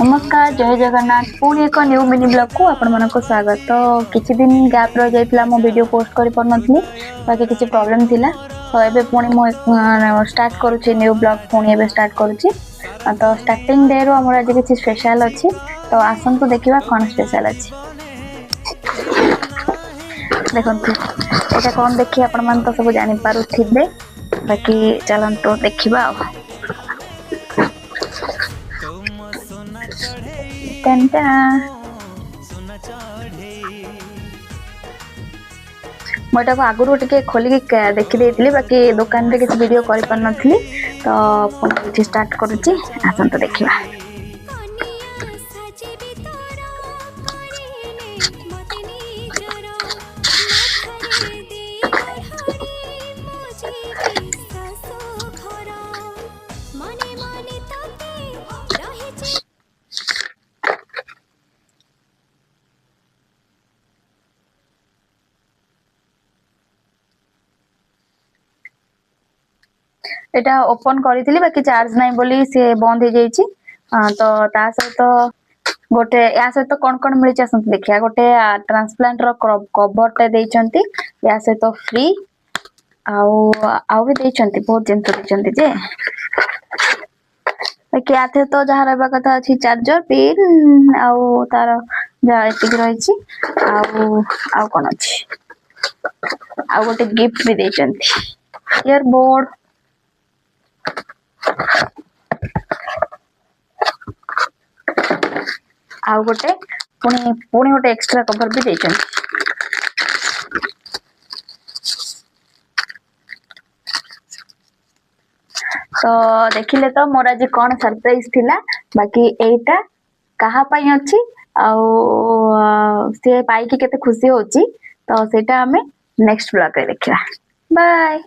नमस्कार जय जगन्नाथ पुणी एक न्यू मिनी ब्लॉग को आपण मन को स्वागत। तो किछि दिन गैप रह जाइतला मो वीडियो पोस्ट करि पर नथली बाकी किछि प्रॉब्लम थिला तो एबे पुणी मो स्टार्ट करूछि न्यू ब्लॉग पुणी एबे स्टार्ट करूछि। तो स्टार्टिंग डे रो हमर आज किछि स्पेशल अछि तो आसन तो देखिबा कोन स्पेशल अछि। देखंतु एटा कोन देखि आपण मन तो सब जानि पारु थिबे बाकी चलन तो देखिबा। मोटा को आगुरु टिके खोलिक देखि देइतली बाकी दुकान रे किछि वीडियो करि पर नथली तो पुणी स्टार्ट करूची आसन तो देखिबा। एटा ओपन करितली बाकी चार्ज नाही बोली से बंद हे जाईची। तो ता सहित गोटे या सहित कोन कोन मिलि आसन देखिया। गोटे ट्रांसप्लांट रो कवर टे देइचंती या सहित फ्री आउ भी देइचंती बहुत जिंस देइचंती जे बाकी आथे तो जहा रहबा कथा अछि चार्जर पिन आउ तार जा एतिक रहिची आउ कोन अछि आउ गोटे गिफ्ट भी देइचंती ईयरबोर्ड आउ गोटे पुणी गोटे एक्स्ट्रा कवर भी देइछन। तो देखिले तो मोर आज कोन सरप्राइज थिला बाकी एटा कहा पई अछि आउ से पाई कि केते खुशी होची तो सेटा हमें नेक्स्ट ब्लॉग रे देखिबा। बाय।